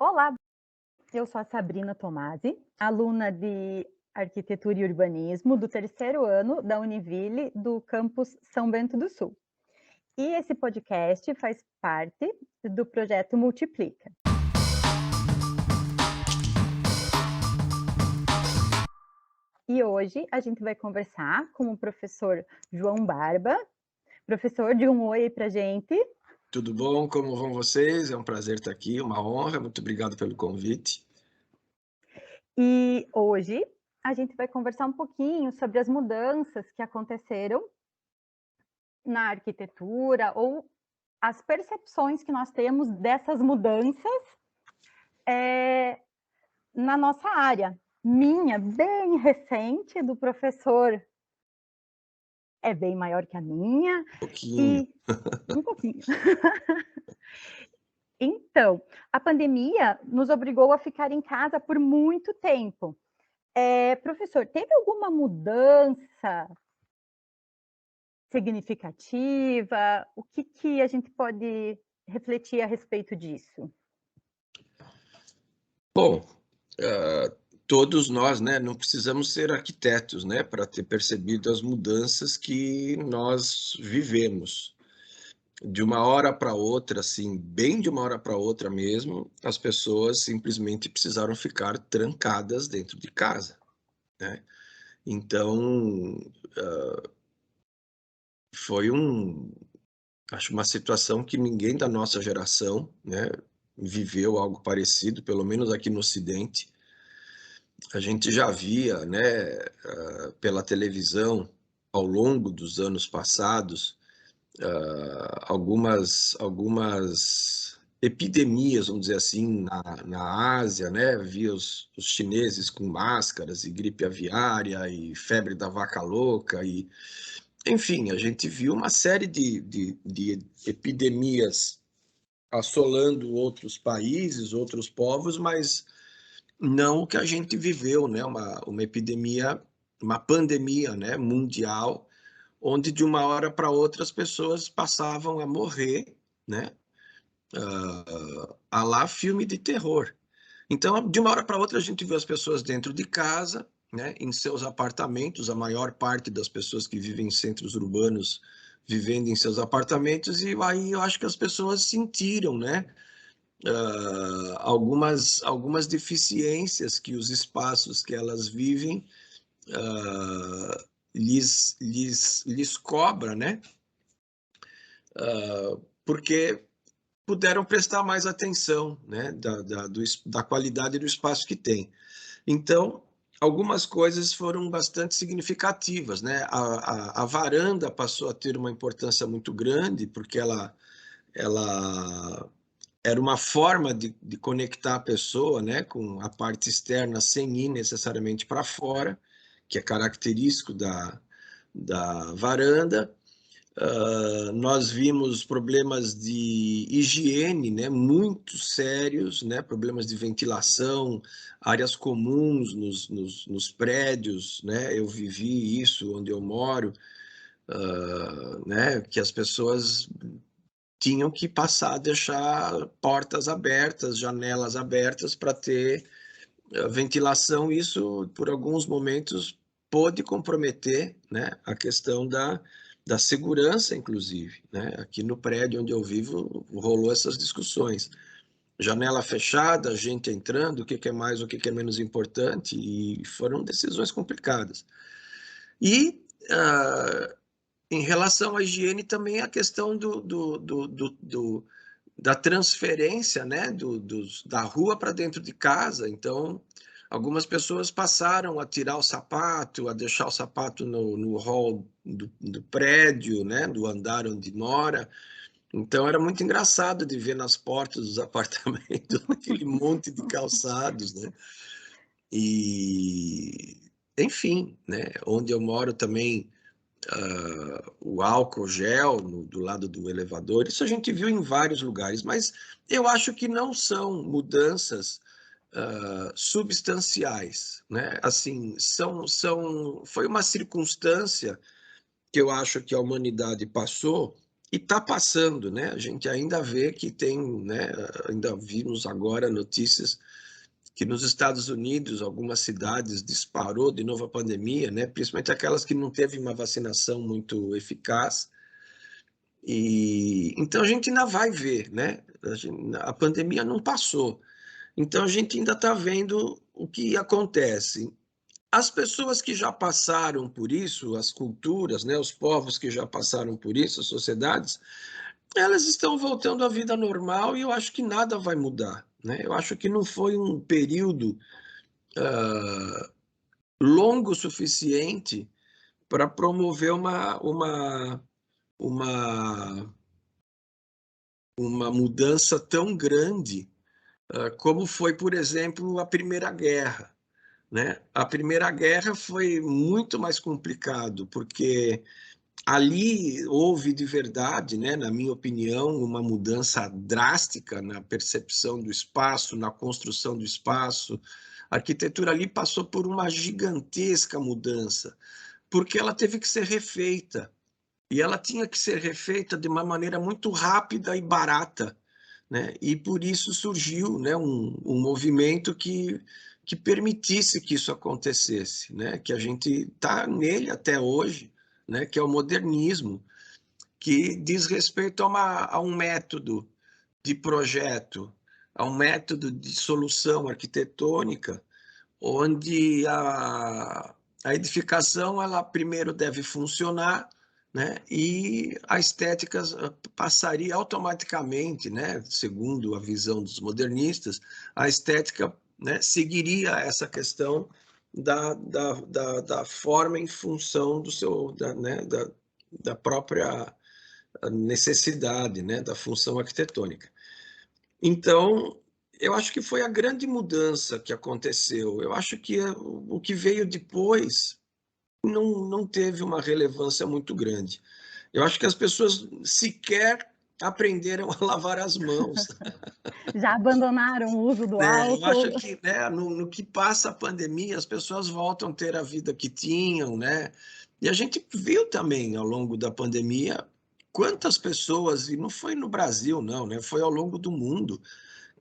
Olá, eu sou a Sabrina Tomasi, aluna de Arquitetura e Urbanismo do terceiro ano da Univille do campus São Bento do Sul. E esse podcast faz parte do projeto Multiplica. E hoje a gente vai conversar com o professor João Barba. Professor, de um oi para a gente. Tudo bom? Como vão vocês? É um prazer estar aqui, uma honra. Muito obrigado pelo convite. E hoje a gente vai conversar um pouquinho sobre as mudanças que aconteceram na arquitetura ou as percepções que nós temos dessas mudanças na nossa área. Minha, bem recente, do professor é bem maior que a minha, Pouquinho. e um pouquinho. Então, a pandemia nos obrigou a ficar em casa por muito tempo. Professor, teve alguma mudança significativa? O que a gente pode refletir a respeito disso? Bom, todos nós, né, não precisamos ser arquitetos, né, para ter percebido as mudanças que nós vivemos. De uma hora para outra, assim, bem de uma hora para outra mesmo, as pessoas simplesmente precisaram ficar trancadas dentro de casa, né. Então, foi acho uma situação que ninguém da nossa geração, né, viveu algo parecido, pelo menos aqui no Ocidente. A gente já via, né, pela televisão, ao longo dos anos passados, algumas epidemias, vamos dizer assim, na Ásia, né, via os chineses com máscaras e gripe aviária e febre da vaca louca e enfim, a gente viu uma série de epidemias assolando outros países, outros povos, mas não o que a gente viveu, né? Uma epidemia, uma pandemia, né? Mundial, onde de uma hora para outra as pessoas passavam a morrer, né? A lá filme de terror. Então, de uma hora para outra, a gente viu as pessoas dentro de casa, né? Em seus apartamentos, a maior parte das pessoas que vivem em centros urbanos vivendo em seus apartamentos, e aí eu acho que as pessoas sentiram, né? Algumas deficiências que os espaços que elas vivem lhes cobra, né? Porque puderam prestar mais atenção, né? Da qualidade do espaço que tem. Então, algumas coisas foram bastante significativas, né? A varanda passou a ter uma importância muito grande, porque ela era uma forma de conectar a pessoa, né, com a parte externa sem ir necessariamente para fora, que é característico da varanda. Nós vimos problemas de higiene, né, muito sérios, né, problemas de ventilação, áreas comuns nos prédios, né, eu vivi isso onde eu moro, né, que as pessoas tinham que passar a deixar portas abertas, janelas abertas para ter ventilação. Isso, por alguns momentos, pôde comprometer, né, a questão da segurança, inclusive. Né? Aqui no prédio onde eu vivo, rolou essas discussões. Janela fechada, gente entrando, o que é mais, o que é menos importante, e foram decisões complicadas. E, em relação à higiene, também a questão da transferência, né, da rua para dentro de casa. Então, algumas pessoas passaram a tirar o sapato, a deixar o sapato no hall do prédio, né, do andar onde mora. Então, era muito engraçado de ver nas portas dos apartamentos aquele monte de calçados, né? E, enfim, né, onde eu moro também, o álcool gel do lado do elevador, isso a gente viu em vários lugares, mas eu acho que não são mudanças substanciais, né? Assim, foi uma circunstância que eu acho que a humanidade passou E está passando, né? A gente ainda vê que tem, né? Ainda vimos agora notícias que nos Estados Unidos, algumas cidades disparou de novo a pandemia, né? Principalmente aquelas que não teve uma vacinação muito eficaz. E então a gente ainda vai ver, né? A pandemia não passou. Então a gente ainda está vendo o que acontece. As pessoas que já passaram por isso, as culturas, né, os povos que já passaram por isso, as sociedades, elas estão voltando à vida normal e eu acho que nada vai mudar, né? Eu acho que não foi um período longo o suficiente para promover uma, uma mudança tão grande como foi, por exemplo, a Primeira Guerra, né? A Primeira Guerra foi muito mais complicado, porque ali houve de verdade, né, na minha opinião, uma mudança drástica na percepção do espaço, na construção do espaço. A arquitetura ali passou por uma gigantesca mudança, porque ela teve que ser refeita. E ela tinha que ser refeita de uma maneira muito rápida e barata, né? E por isso surgiu, né, um movimento que permitisse que isso acontecesse, né? Que a gente está nele até hoje, né? Que é o modernismo, que diz respeito a um método de projeto, a um método de solução arquitetônica, onde a edificação ela primeiro deve funcionar, né? E a estética passaria automaticamente, né? Segundo a visão dos modernistas, a estética, né, seguiria essa questão da forma em função do seu, né, da própria necessidade, né, da função arquitetônica. Então, eu acho que foi a grande mudança que aconteceu. Eu acho que o que veio depois não teve uma relevância muito grande. Eu acho que as pessoas sequer aprenderam a lavar as mãos. Já abandonaram o uso do Né? Eu acho álcool. que, né, no que passa a pandemia, as pessoas voltam a ter a vida que tinham, né? E a gente viu também ao longo da pandemia quantas pessoas, e não foi no Brasil, não, né? Foi ao longo do mundo,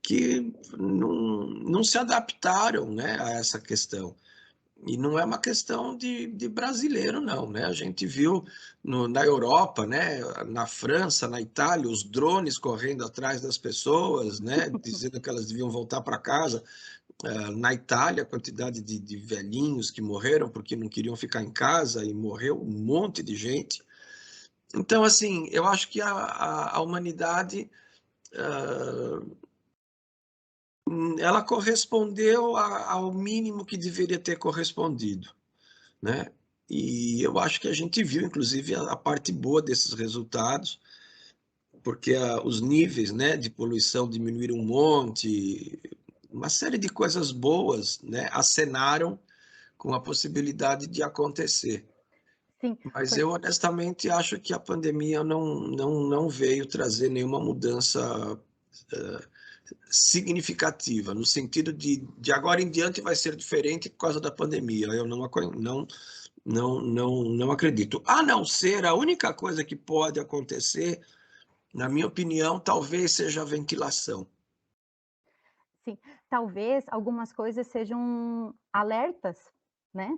que não se adaptaram, né, a essa questão. E não é uma questão de brasileiro, não, né? A gente viu na Europa, né, na França, na Itália, os drones correndo atrás das pessoas, né, dizendo que elas deviam voltar para casa. Na Itália, a quantidade de velhinhos que morreram porque não queriam ficar em casa e morreu um monte de gente. Então, assim, eu acho que a humanidade ela correspondeu ao mínimo que deveria ter correspondido, né? E eu acho que a gente viu, inclusive, a parte boa desses resultados, porque os níveis, né, de poluição diminuíram um monte, uma série de coisas boas, né, acenaram com a possibilidade de acontecer. Sim, Mas foi eu honestamente acho que a pandemia não veio trazer nenhuma mudança significativa, no sentido de agora em diante vai ser diferente por causa da pandemia. Eu não acredito. A não ser, a única coisa que pode acontecer, na minha opinião, talvez seja a ventilação. sim. Talvez algumas coisas sejam alertas, né.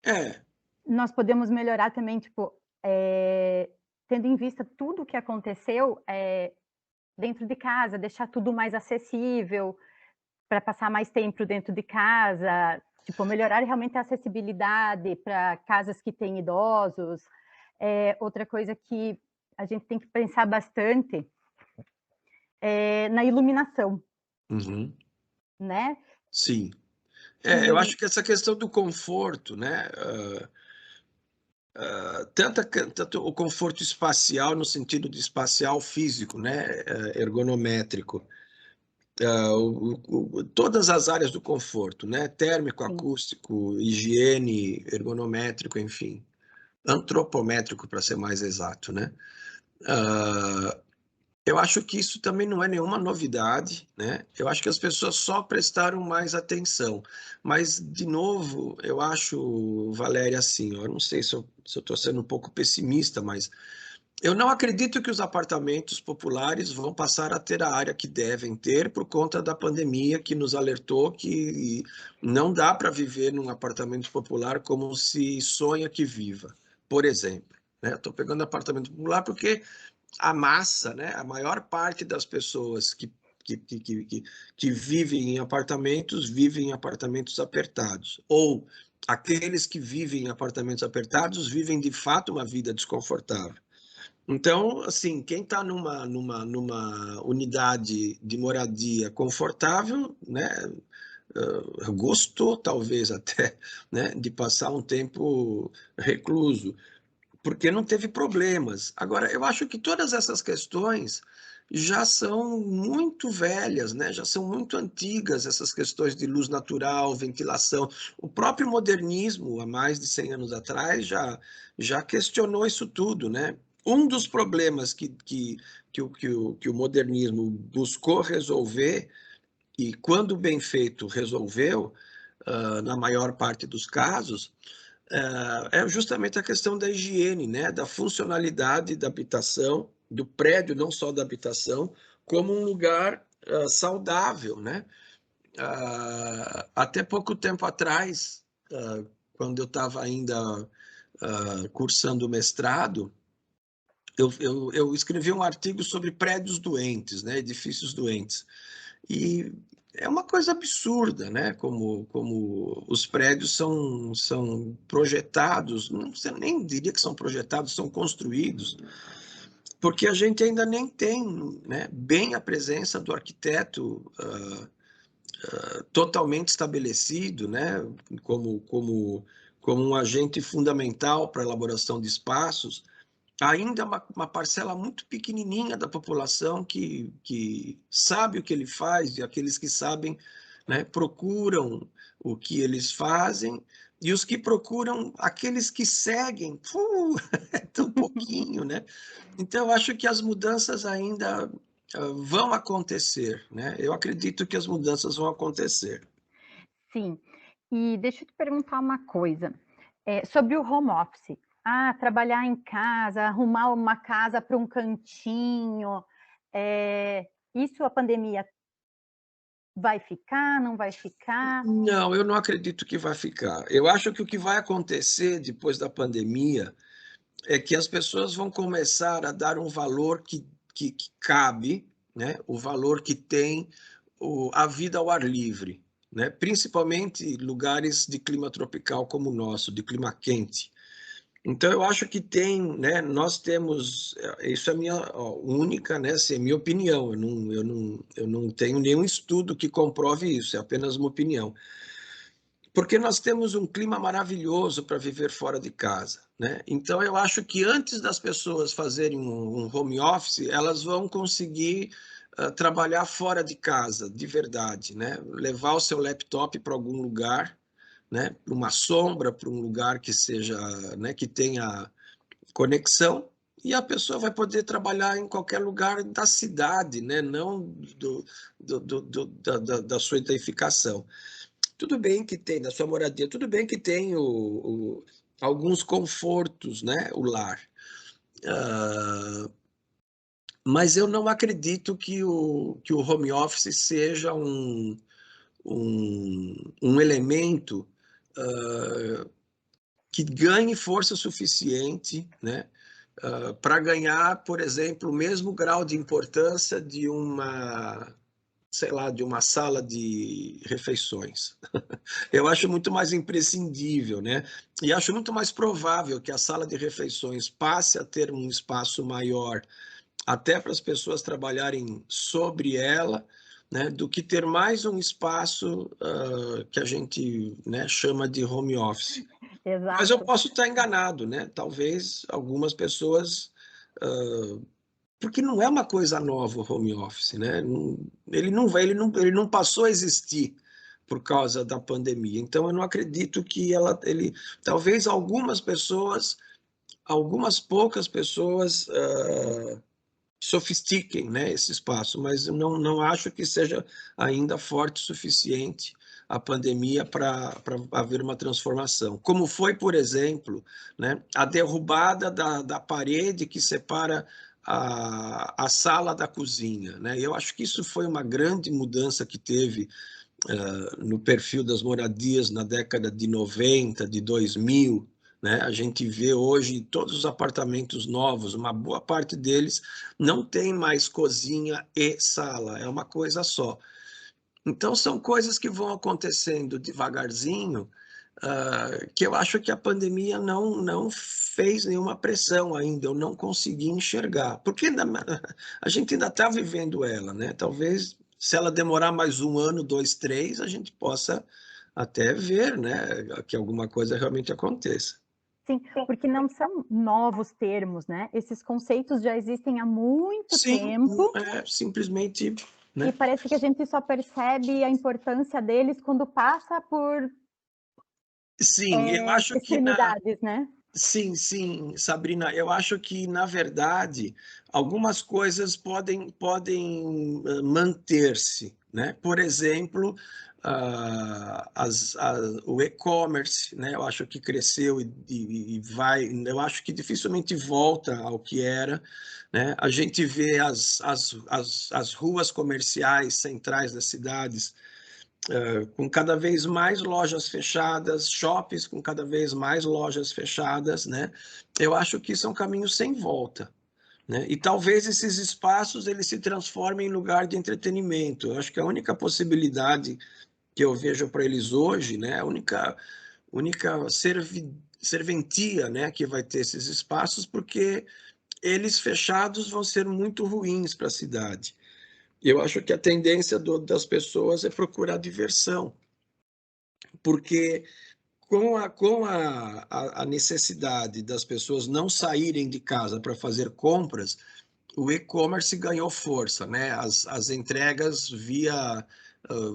É, Nós podemos melhorar também, tipo, tendo em vista tudo o que aconteceu, dentro de casa, deixar tudo mais acessível, para passar mais tempo dentro de casa, tipo, melhorar realmente a acessibilidade para casas que têm idosos. Outra coisa que a gente tem que pensar bastante é na iluminação, uhum, né, sim. Eu que acho que essa questão do conforto, né? Tanto o conforto espacial no sentido de espacial físico, né? Ergonométrico, todas as áreas do conforto, né? Térmico, sim, acústico, higiene, ergonométrico, enfim, antropométrico para ser mais exato, né? Uh, eu acho que isso também não é nenhuma novidade, né? Eu acho que as pessoas só prestaram mais atenção. Mas, de novo, eu acho, Valéria, assim, ó, eu não sei se eu estou sendo um pouco pessimista, mas Eu não acredito que os apartamentos populares vão passar a ter a área que devem ter por conta da pandemia que nos alertou que não dá para viver num apartamento popular como se sonha que viva, por exemplo. Né? Estou pegando apartamento popular porque a massa, né, a maior parte das pessoas que vivem em apartamentos apertados, ou aqueles que vivem em apartamentos apertados vivem de fato uma vida desconfortável. Então, assim, quem está numa unidade de moradia confortável, né, gostou talvez até, né, de passar um tempo recluso, porque não teve problemas. Agora, eu acho que todas essas questões já são muito velhas, né? Já são muito antigas, essas questões de luz natural, ventilação. O próprio modernismo, há mais de 100 anos atrás, já questionou isso tudo, né? Um dos problemas que o modernismo buscou resolver, e quando bem feito resolveu, na maior parte dos casos, é justamente a questão da higiene, né? Da funcionalidade da habitação, do prédio, não só da habitação, como um lugar saudável, né? Até pouco tempo atrás, quando eu estava ainda cursando o mestrado, eu escrevi um artigo sobre prédios doentes, né? Edifícios doentes. E é uma coisa absurda, né? Como os prédios são projetados, não sei, nem diria que são projetados, são construídos, porque a gente ainda nem tem, né, bem a presença do arquiteto totalmente estabelecido, né, como um agente fundamental para a elaboração de espaços. Ainda uma parcela muito pequenininha da população que sabe o que ele faz, e aqueles que sabem, né, procuram o que eles fazem, e os que procuram, aqueles que seguem, é tão pouquinho, né? Então, eu acho que as mudanças ainda vão acontecer, né? Eu acredito que as mudanças vão acontecer. Sim. E deixa eu te perguntar uma coisa, sobre o home office. Ah, trabalhar em casa, arrumar uma casa para um cantinho, isso a pandemia vai ficar, não vai ficar? Não, eu não acredito que vai ficar. Eu acho que o que vai acontecer depois da pandemia é que as pessoas vão começar a dar um valor que cabe, né? O valor que tem a vida ao ar livre, né? Principalmente lugares de clima tropical como o nosso, de clima quente. Então, eu acho que tem, né? Nós temos, isso é a minha única, né? Assim, é minha opinião. Eu não tenho nenhum estudo que comprove isso, é apenas uma opinião, porque nós temos um clima maravilhoso para viver fora de casa, né? Então, eu acho que antes das pessoas fazerem um home office, elas vão conseguir trabalhar fora de casa, de verdade, né? Levar o seu laptop para algum lugar, né? Para uma sombra, para um lugar que seja, né? Que tenha conexão, e a pessoa vai poder trabalhar em qualquer lugar da cidade, né? Não da sua edificação. Tudo bem que tem, na sua moradia, tudo bem que tem alguns confortos, né? O lar. Mas eu não acredito que o home office seja um elemento que ganhe força suficiente, né? Para ganhar, por exemplo, o mesmo grau de importância de uma, sei lá, de uma sala de refeições. Eu acho muito mais imprescindível, né? E acho muito mais provável que a sala de refeições passe a ter um espaço maior, até para as pessoas trabalharem sobre ela, né, do que ter mais um espaço que a gente, né, chama de home office. Mas eu Exato. posso estar enganado, né? Talvez algumas pessoas, porque não é uma coisa nova o home office, né? Ele não passou a existir por causa da pandemia. Então eu não acredito que talvez algumas poucas pessoas sofistiquem, né, esse espaço, mas eu não acho que seja ainda forte o suficiente a pandemia para haver uma transformação. Como foi, por exemplo, né, a derrubada da parede que separa a sala da cozinha. Né? Eu acho que isso foi uma grande mudança que teve no perfil das moradias na década de 90, de 2000, né? A gente vê hoje todos os apartamentos novos, uma boa parte deles não tem mais cozinha e sala, é uma coisa só. Então, são coisas que vão acontecendo devagarzinho, que eu acho que a pandemia não fez nenhuma pressão ainda, eu não consegui enxergar, porque a gente ainda está vivendo ela, né? Talvez, se ela demorar mais 1 ano, 2, 3, a gente possa até ver, né, que alguma coisa realmente aconteça. Sim, porque não são novos termos, né? Esses conceitos já existem há muito Sim, tempo simplesmente, e né? parece que a gente só percebe a importância deles quando passa por Sim, eu acho que extremidades, né? sim, sim, Sabrina, eu acho que, na verdade, algumas coisas podem manter-se, né? Por exemplo, o e-commerce, né? Eu acho que cresceu e vai, eu acho que dificilmente volta ao que era, né? A gente vê as ruas comerciais centrais das cidades com cada vez mais lojas fechadas, shoppings com cada vez mais lojas fechadas, né? Eu acho que isso é um caminho sem volta, né? E talvez esses espaços eles se transformem em lugar de entretenimento. Eu acho que a única possibilidade que eu vejo para eles hoje, né, a única serventia, né, que vai ter esses espaços, porque eles fechados vão ser muito ruins para a cidade. Eu acho que a tendência das pessoas é procurar diversão, porque com a necessidade das pessoas não saírem de casa para fazer compras, o e-commerce ganhou força, né? As entregas via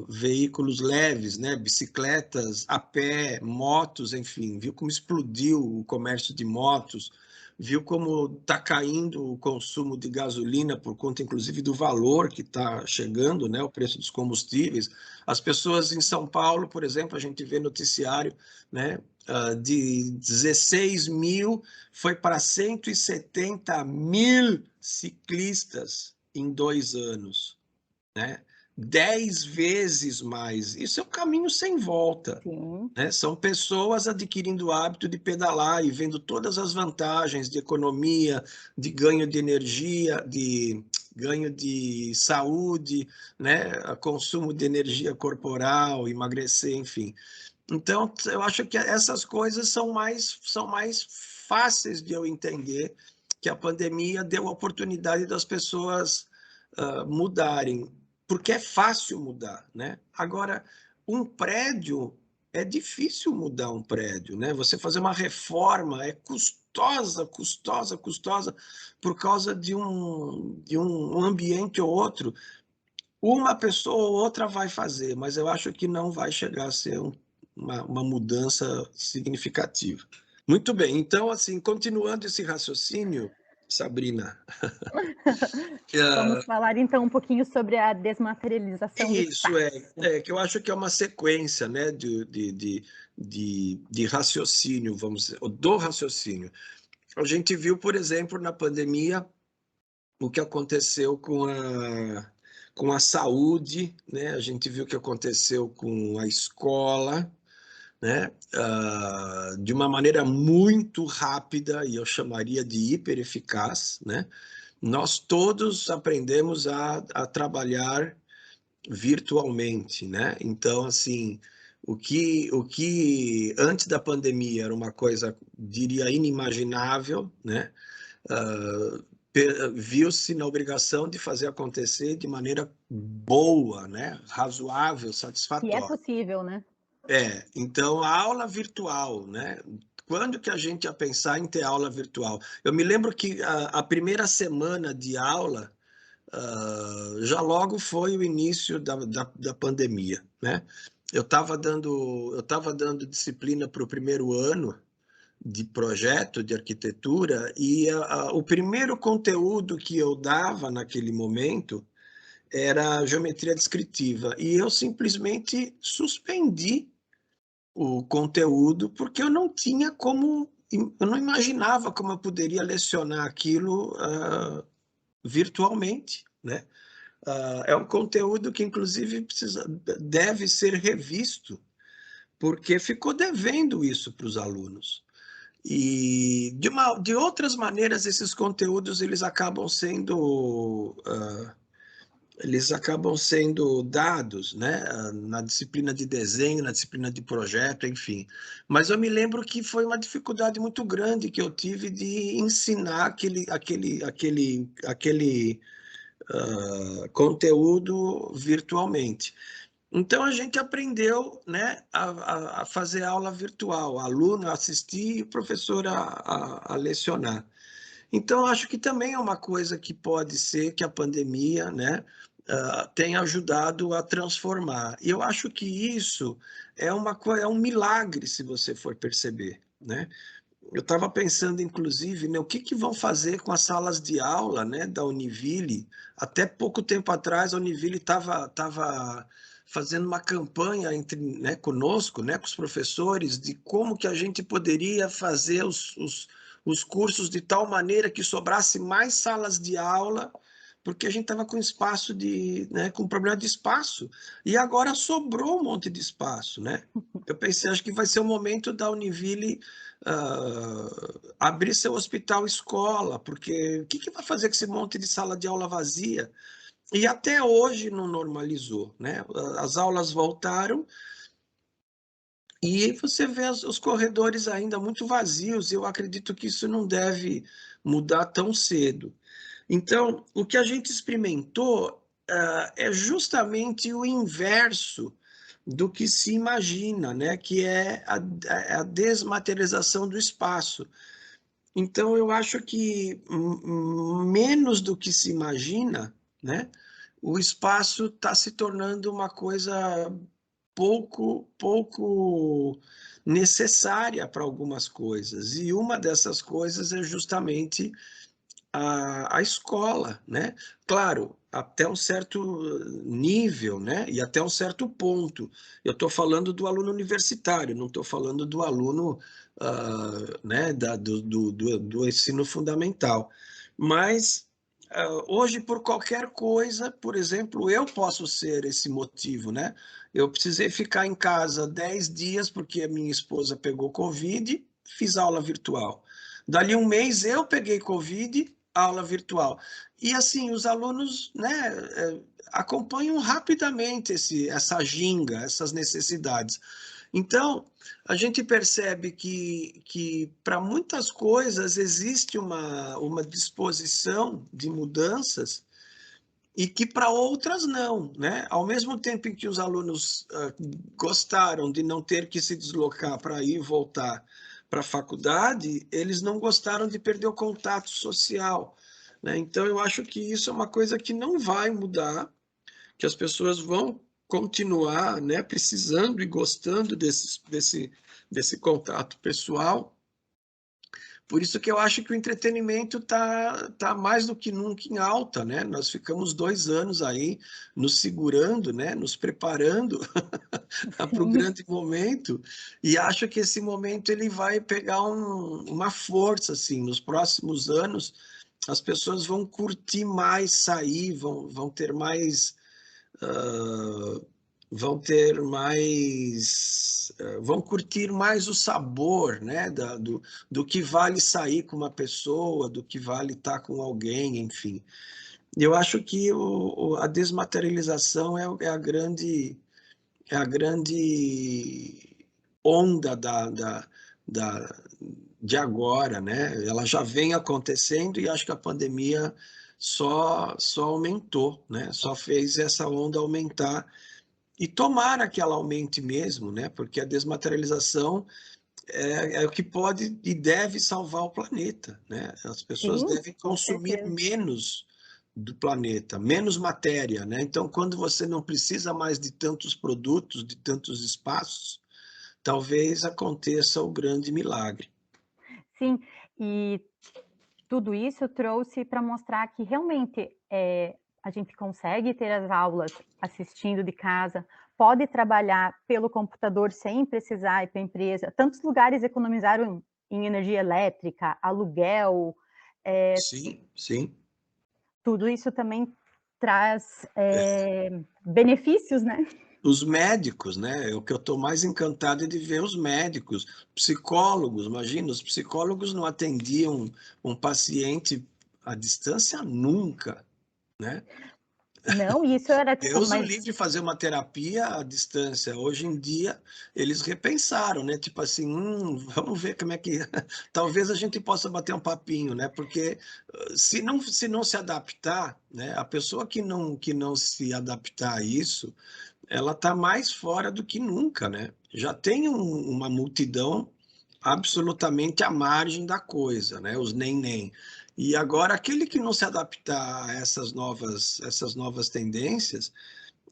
veículos leves, né? Bicicletas, a pé, motos, enfim, viu como explodiu o comércio de motos, viu como está caindo o consumo de gasolina por conta, inclusive, do valor que está chegando, né? O preço dos combustíveis. As pessoas em São Paulo, por exemplo, a gente vê noticiário, né? De 16 mil foi para 170 mil ciclistas em 2 anos, né? 10 vezes mais. Isso é um caminho sem volta. Sim. Né? São pessoas adquirindo o hábito de pedalar e vendo todas as vantagens de economia, de ganho de energia, de ganho de saúde, né? Consumo de energia corporal, emagrecer, enfim. Então, eu acho que essas coisas são mais fáceis de eu entender, que a pandemia deu a oportunidade das pessoas mudarem, porque é fácil mudar, né? Agora, um prédio, é difícil mudar um prédio, né? Você fazer uma reforma é custosa, custosa, custosa, por causa de um ambiente ou outro. Uma pessoa ou outra vai fazer, mas eu acho que não vai chegar a ser uma mudança significativa. Muito bem, então, assim, continuando esse raciocínio, Sabrina, Vamos falar então um pouquinho sobre a desmaterialização do isso espaço. que eu acho que é uma sequência, né, de raciocínio, vamos dizer, do raciocínio. A gente viu, por exemplo, na pandemia, o que aconteceu com a saúde, né? A gente viu o que aconteceu com a escola, né? De uma maneira muito rápida, e eu chamaria de hiper eficaz, né? Nós todos aprendemos a trabalhar virtualmente, né? Então, assim, o que antes da pandemia era uma coisa, diria, inimaginável, né? Uh, Viu-se na obrigação de fazer acontecer de maneira boa, né? Razoável, E é satisfatória. possível, né? Então a aula virtual, né? Quando que a gente ia pensar em ter aula virtual? Eu me lembro que a primeira semana de aula já logo foi o início da pandemia, né? Eu estava dando disciplina para o primeiro ano de projeto de arquitetura e o primeiro conteúdo que eu dava naquele momento era geometria descritiva, e eu simplesmente suspendi o conteúdo, porque eu não tinha como, eu não imaginava como eu poderia lecionar aquilo virtualmente, né? É um conteúdo que, inclusive, deve ser revisto, porque ficou devendo isso para os alunos. E, de outras maneiras, esses conteúdos eles acabam sendo dados, né, na disciplina de desenho, na disciplina de projeto, enfim. Mas eu me lembro que foi uma dificuldade muito grande que eu tive de ensinar aquele conteúdo virtualmente. Então a gente aprendeu, né, a fazer aula virtual, aluno a assistir e o professor a lecionar. Então acho que também é uma coisa que pode ser que a pandemia, né, tenha ajudado a transformar. E eu acho que isso é um milagre, se você for perceber, né? Eu estava pensando, inclusive, né, o que vão fazer com as salas de aula, né, da Univille. Até pouco tempo atrás, a Univille estava fazendo uma campanha né, conosco, né, com os professores, de como que a gente poderia fazer os cursos de tal maneira que sobrasse mais salas de aula, porque a gente estava com espaço né, com problema de espaço. E agora sobrou um monte de espaço, né? Eu pensei, acho que vai ser o momento da Univille abrir seu hospital escola, porque o que vai fazer com esse monte de sala de aula vazia? E até hoje não normalizou, né? As aulas voltaram e você vê os corredores ainda muito vazios, e eu acredito que isso não deve mudar tão cedo. Então, o que a gente experimentou é justamente o inverso do que se imagina, né? Que é a desmaterialização do espaço. Então, eu acho que menos do que se imagina, né? O espaço está se tornando uma coisa pouco necessária para algumas coisas. E uma dessas coisas é justamente a escola, né? Claro, até um certo nível, né? E até um certo ponto. Eu estou falando do aluno universitário, não estou falando do aluno né, do ensino fundamental. Mas hoje, por qualquer coisa, por exemplo, eu posso ser esse motivo, né? Eu precisei ficar em casa 10 dias porque a minha esposa pegou Covid, fiz aula virtual. Dali um mês eu peguei Covid, aula virtual. E assim, os alunos, né, acompanham rapidamente essa ginga, essas necessidades. Então, a gente percebe que para muitas coisas existe uma disposição de mudanças e que para outras não, né? Ao mesmo tempo em que os alunos gostaram de não ter que se deslocar para ir e voltar para a faculdade, eles não gostaram de perder o contato social, né? Então, eu acho que isso é uma coisa que não vai mudar, que as pessoas vão continuar, né, precisando e gostando desse contato pessoal. Por isso que eu acho que o entretenimento tá mais do que nunca em alta, né? Nós ficamos 2 anos aí nos segurando, né? Nos preparando para o Sim. grande momento, e acho que esse momento ele vai pegar uma força, assim, nos próximos anos as pessoas vão curtir mais sair, vão ter mais uh, vão curtir mais o sabor, né, do que vale sair com uma pessoa, do que vale estar com alguém, enfim. Eu acho que a desmaterialização é a grande onda da, de agora, né? Ela já vem acontecendo e acho que a pandemia só aumentou, né? Só fez essa onda aumentar, e tomara que ela aumente mesmo, né? Porque a desmaterialização é o que pode e deve salvar o planeta, né? As pessoas Sim, devem com consumir certeza. menos do planeta, menos matéria, né? Então, quando você não precisa mais de tantos produtos, de tantos espaços, talvez aconteça o grande milagre. Sim, e tudo isso trouxe para mostrar que realmente, a gente consegue ter as aulas assistindo de casa, pode trabalhar pelo computador sem precisar ir para a empresa. Tantos lugares economizaram em energia elétrica, aluguel, Sim, sim. tudo isso também traz benefícios, né? Os médicos, né? O que eu estou mais encantado é de ver os médicos, psicólogos. Imagina, os psicólogos não atendiam um paciente à distância nunca, né? Não, isso era tipo, Deus o mas livre de fazer uma terapia à distância. Hoje em dia, eles repensaram, né? Tipo assim, vamos ver como é que. Talvez a gente possa bater um papinho, né? Porque se não se adaptar, né? A pessoa que não se adaptar a isso, ela está mais fora do que nunca, né? Já tem uma multidão absolutamente à margem da coisa, né? Os nem. E agora, aquele que não se adaptar a essas novas tendências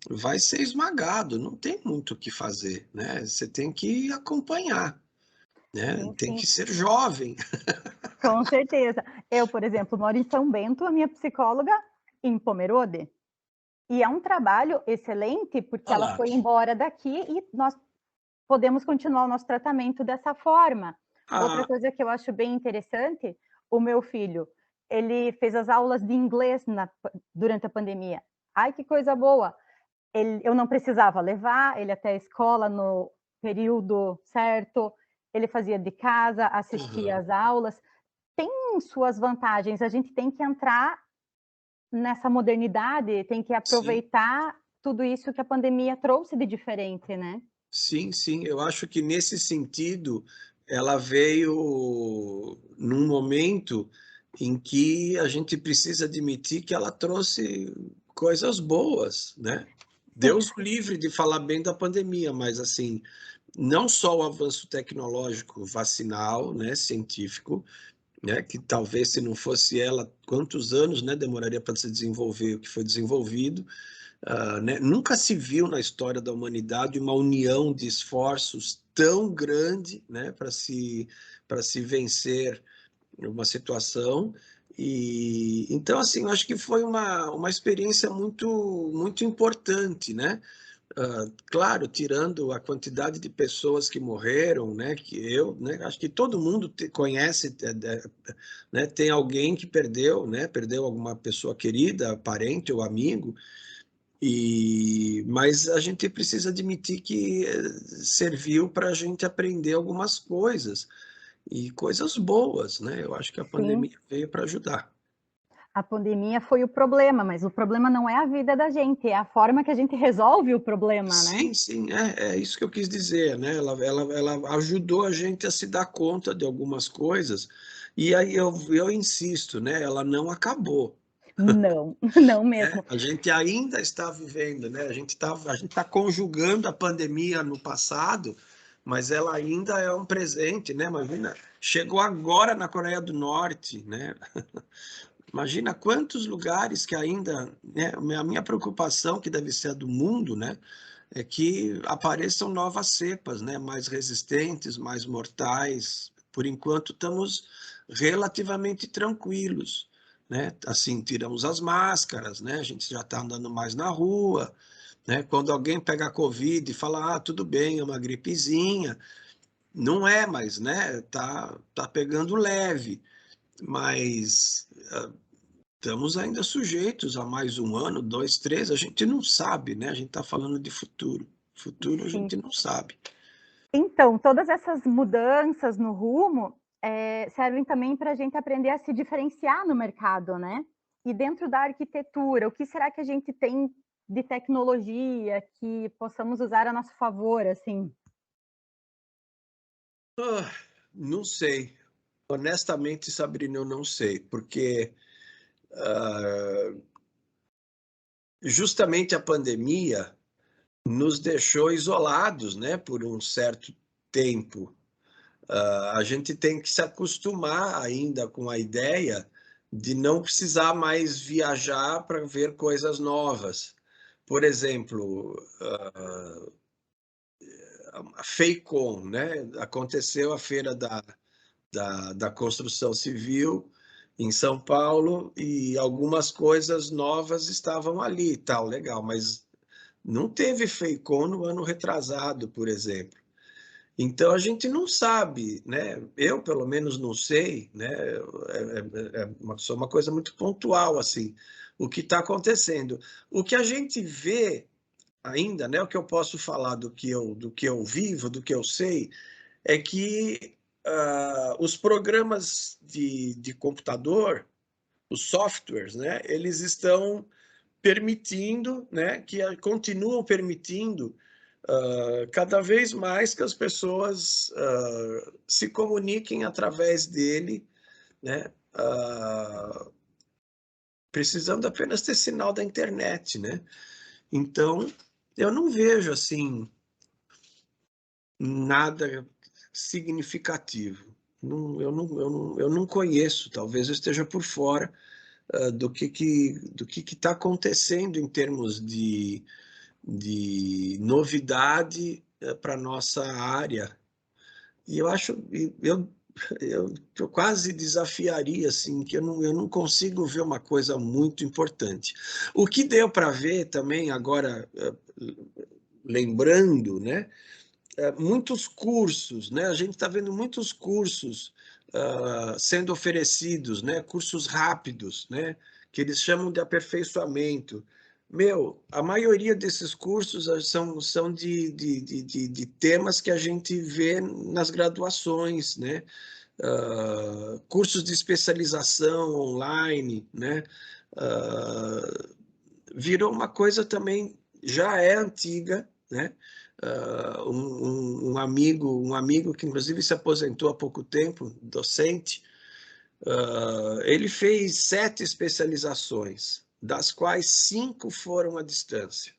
vai ser esmagado, não tem muito o que fazer, né? Você tem que acompanhar, né? sim, Tem sim, que ser jovem. com certeza. Eu, por exemplo, moro em São Bento, a minha psicóloga em Pomerode. E é um trabalho excelente, porque Olha ela lá. foi embora daqui e nós podemos continuar o nosso tratamento dessa forma. Outra Ah, coisa que eu acho bem interessante, o meu filho, ele fez as aulas de inglês durante a pandemia. Ai, que coisa boa! Eu não precisava levar ele até a escola no período certo, ele fazia de casa, assistia uhum. às aulas. Tem suas vantagens, a gente tem que entrar nessa modernidade, tem que Sim, aproveitar tudo isso que a pandemia trouxe de diferente, né? sim, sim. Eu acho que nesse sentido ela veio num momento em que a gente precisa admitir que ela trouxe coisas boas, né? Sim, Deus o livre de falar bem da pandemia, mas assim, não só o avanço tecnológico vacinal, né, científico, né, que talvez se não fosse ela, quantos anos, né, demoraria para se desenvolver o que foi desenvolvido, né? Nunca se viu na história da humanidade uma união de esforços tão grande, né, para se vencer uma situação. E então, assim, eu acho que foi uma experiência muito muito importante, né? Claro, tirando a quantidade de pessoas que morreram, né, que eu, né, acho que todo mundo conhece, né, tem alguém que perdeu, né, perdeu alguma pessoa querida, parente ou amigo, mas a gente precisa admitir que serviu para a gente aprender algumas coisas e coisas boas, né? Eu acho que a sim. pandemia veio para ajudar. A pandemia foi o problema, mas o problema não é a vida da gente, é a forma que a gente resolve o problema, né? Sim, sim, é isso que eu quis dizer, né? Ela ajudou a gente a se dar conta de algumas coisas, e aí eu insisto, né? Ela não acabou, Não, não né? mesmo. A gente ainda está vivendo, né? A gente tá conjugando a pandemia no passado, mas ela ainda é um presente, né? Imagina, chegou agora na Coreia do Norte, né? Imagina quantos lugares que ainda, né? A minha preocupação, que deve ser a do mundo, né? É que apareçam novas cepas, né, mais resistentes, mais mortais. Por enquanto, estamos relativamente tranquilos, né? Assim, tiramos as máscaras, né? A gente já está andando mais na rua, né? Quando alguém pega a Covid e fala, tudo bem, é uma gripezinha, não é, mas, né? Tá pegando leve, mas estamos ainda sujeitos a mais um ano, dois, três, a gente não sabe, né? A gente está falando de futuro. Futuro a Sim. gente não sabe. Então, todas essas mudanças no rumo servem também para a gente aprender a se diferenciar no mercado, né? E dentro da arquitetura, o que será que a gente tem de tecnologia que possamos usar a nosso favor, assim? Não sei. Honestamente, Sabrina, eu não sei, porque ah, justamente a pandemia nos deixou isolados, né, por um certo tempo. A gente tem que se acostumar ainda com a ideia de não precisar mais viajar para ver coisas novas. Por exemplo, a FEICOM, né? Aconteceu a feira da construção civil em São Paulo e algumas coisas novas estavam ali e tal, legal, mas não teve FEICON no ano retrasado, por exemplo. Então a gente não sabe, né? Eu pelo menos não sei, né? Só uma coisa muito pontual assim, o que está acontecendo. O que a gente vê ainda, né? O que eu posso falar do que eu vivo, do que eu sei, é que os programas de computador, os softwares, né? Eles estão permitindo, né? Que continuam permitindo cada vez mais que as pessoas se comuniquem através dele, né? Precisando apenas ter sinal da internet, né? Então, eu não vejo assim nada significativo. Eu não conheço, talvez eu esteja por fora do que está acontecendo em termos de novidade para a nossa área. E eu acho, eu quase desafiaria, assim, que eu não consigo ver uma coisa muito importante. O que deu para ver também, agora, lembrando, né, muitos cursos, né, a gente está vendo muitos cursos sendo oferecidos, né, cursos rápidos, né, que eles chamam de aperfeiçoamento. Meu, a maioria desses cursos são de temas que a gente vê nas graduações, né? Cursos de especialização online, né? Virou uma coisa também, já é antiga, né? Um amigo que inclusive se aposentou há pouco tempo, docente, ele fez 7 especializações, das quais 5 foram à distância,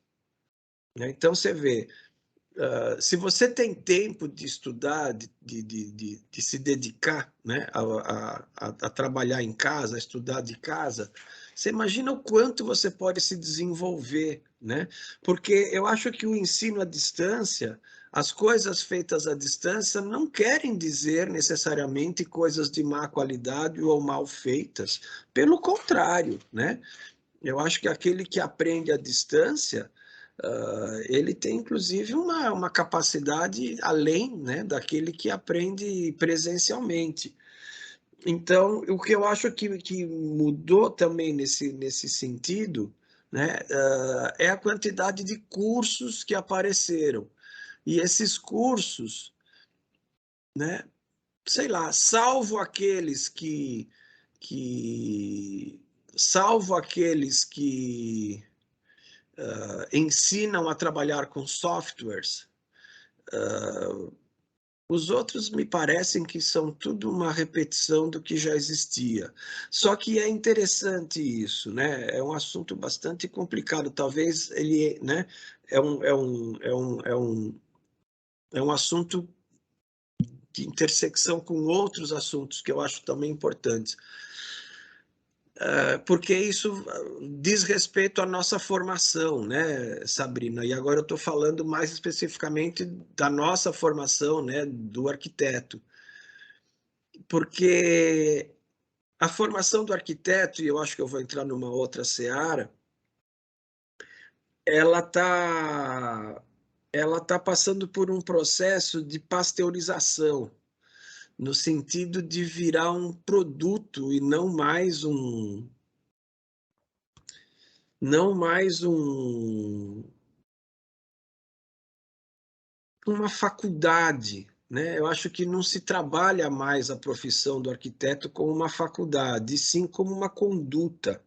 né? Então você vê, se você tem tempo de estudar, de se dedicar, né, a trabalhar em casa, a estudar de casa, você imagina o quanto você pode se desenvolver, né? Porque eu acho que o ensino à distância, as coisas feitas à distância não querem dizer necessariamente coisas de má qualidade ou mal feitas. Pelo contrário, né? Eu acho que aquele que aprende à distância, ele tem inclusive uma capacidade além, né, daquele que aprende presencialmente. Então, o que eu acho que mudou também nesse sentido, né, é a quantidade de cursos que apareceram. E esses cursos, né, sei lá, que salvo aqueles que ensinam a trabalhar com softwares. Os outros me parecem que são tudo uma repetição do que já existia. Só que é interessante isso, né? É um assunto bastante complicado. Talvez ele, né? É um assunto de intersecção com outros assuntos que eu acho também importantes. Porque isso diz respeito à nossa formação, né, Sabrina? E agora eu estou falando mais especificamente da nossa formação, né, do arquiteto. Porque a formação do arquiteto, e eu acho que eu vou entrar numa outra seara, ela tá passando por um processo de pasteurização, no sentido de virar um produto e não mais uma faculdade, né? Eu acho que não se trabalha mais a profissão do arquiteto como uma faculdade, e sim como uma conduta.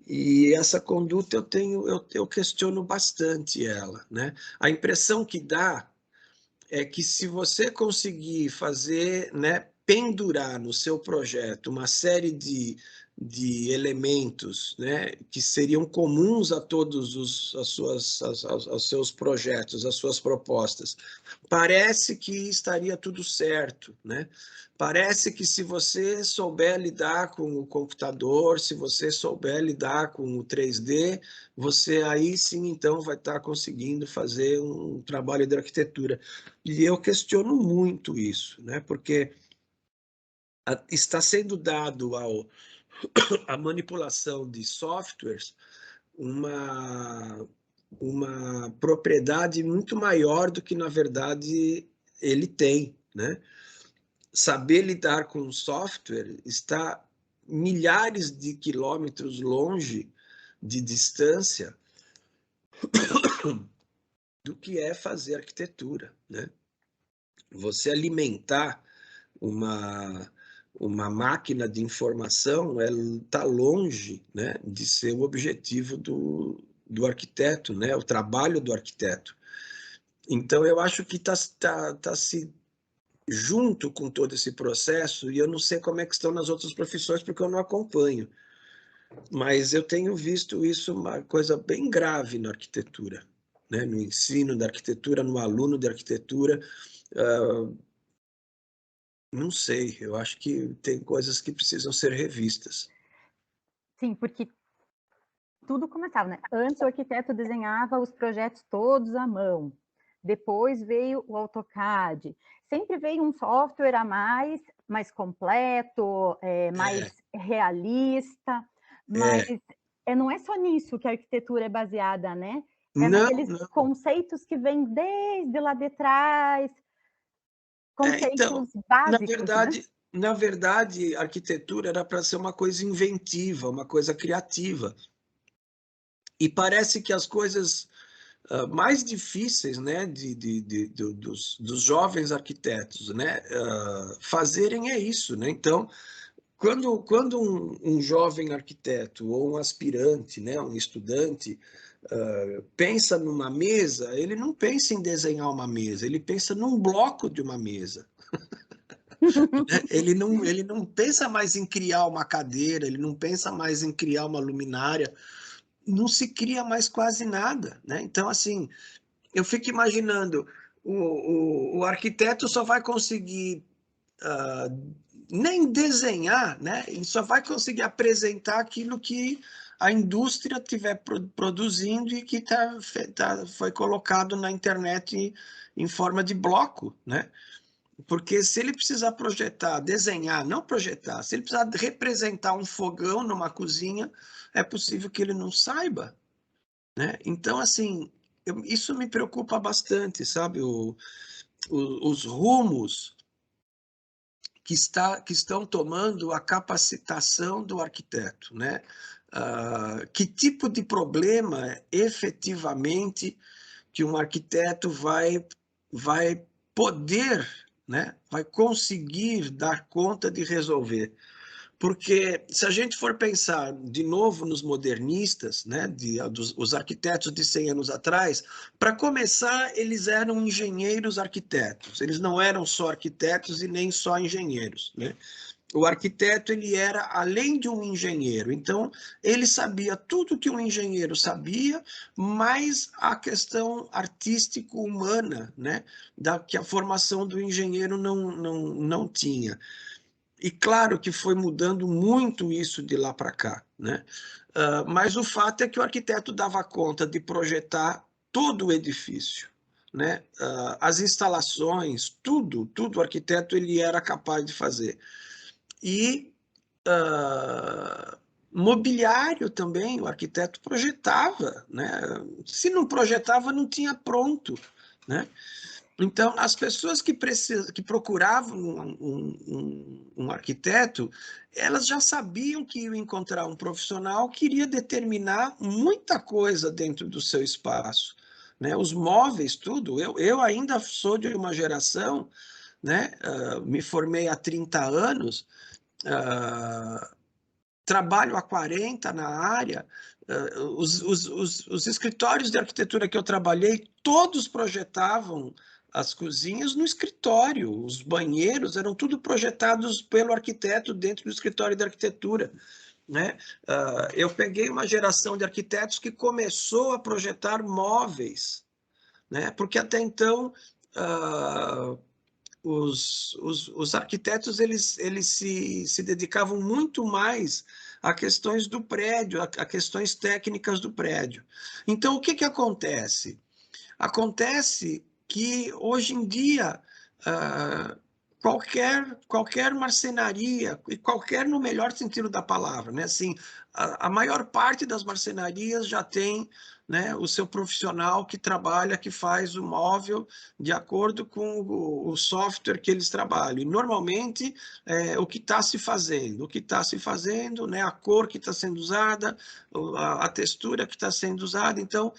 E essa conduta eu questiono bastante ela, né? A impressão que dá é que se você conseguir fazer, né, pendurar no seu projeto uma série de elementos, né, que seriam comuns a todos aos seus projetos, às suas propostas, parece que estaria tudo certo, né? Parece que se você souber lidar com o computador, se você souber lidar com o 3D, você aí sim então vai estar conseguindo fazer um trabalho de arquitetura. E eu questiono muito isso, né? Porque está sendo dado à manipulação de softwares uma, uma propriedade muito maior do que, na verdade, ele tem, né? Saber lidar com o software está milhares de quilômetros longe de distância do que é fazer arquitetura, né? Você alimentar uma, uma máquina de informação está longe, né, de ser o objetivo do arquiteto, né, o trabalho do arquiteto. Então, eu acho que tá se junto com todo esse processo, e eu não sei como é que estão nas outras profissões, porque eu não acompanho, mas eu tenho visto isso uma coisa bem grave na arquitetura, né, no ensino da arquitetura, no aluno de arquitetura. Não sei, eu acho que tem coisas que precisam ser revistas. Sim, porque tudo começava, né? Antes o arquiteto desenhava os projetos todos à mão. Depois veio o AutoCAD. Sempre veio um software a mais completo, mais realista, mas É, não é só nisso que a arquitetura é baseada, né? É não, naqueles não. conceitos que vêm desde lá de trás, Então, conceitos na básicos, né? verdade, na verdade, a arquitetura era para ser uma coisa inventiva, uma coisa criativa. E parece que as coisas mais difíceis, né, dos jovens arquitetos, né, fazerem é isso, né? Então, quando um jovem arquiteto ou um aspirante, né, um estudante, pensa numa mesa, ele não pensa em desenhar uma mesa, ele pensa num bloco de uma mesa. Ele não pensa mais em criar uma cadeira, ele não pensa mais em criar uma luminária, não se cria mais quase nada, né? Então, assim, eu fico imaginando, o arquiteto só vai conseguir nem desenhar, né? Ele só vai conseguir apresentar aquilo que a indústria estiver produzindo e que foi colocado na internet em forma de bloco, né? Porque se ele precisar projetar, desenhar, não projetar, se ele precisar representar um fogão numa cozinha, é possível que ele não saiba, né? Então, assim, isso me preocupa bastante, sabe? Os rumos que estão tomando a capacitação do arquiteto, né? Que tipo de problema efetivamente que um arquiteto vai poder, né? Vai conseguir dar conta de resolver. Porque se a gente for pensar de novo nos modernistas, né, os arquitetos de 100 anos atrás, para começar, eles eram engenheiros arquitetos, eles não eram só arquitetos e nem só engenheiros, né? O arquiteto, ele era além de um engenheiro, então ele sabia tudo que um engenheiro sabia, mais a questão artístico-humana, né, que a formação do engenheiro não tinha. E claro que foi mudando muito isso de lá para cá, né? Mas o fato é que o arquiteto dava conta de projetar todo o edifício, né? As instalações, tudo o arquiteto ele era capaz de fazer. E mobiliário também, o arquiteto projetava, né? Se não projetava, não tinha pronto, né? Então, as pessoas que procuravam um arquiteto, elas já sabiam que iam encontrar um profissional que iria determinar muita coisa dentro do seu espaço, né? Os móveis, tudo. Eu ainda sou de uma geração, né? Me formei há 30 anos, trabalho há 40 na área. Os escritórios de arquitetura que eu trabalhei, todos projetavam as cozinhas no escritório, os banheiros eram tudo projetados pelo arquiteto dentro do escritório de arquitetura, né? Eu peguei uma geração de arquitetos que começou a projetar móveis, né? Porque até então os arquitetos eles se dedicavam muito mais a questões do prédio, a questões técnicas do prédio. Então, o que acontece? Acontece que, hoje em dia, qualquer marcenaria, e qualquer no melhor sentido da palavra, né? Assim, a maior parte das marcenarias já tem, né, o seu profissional que trabalha, que faz o móvel de acordo com o software que eles trabalham. E normalmente o que está se fazendo, né, a cor que está sendo usada, a textura que está sendo usada. Então,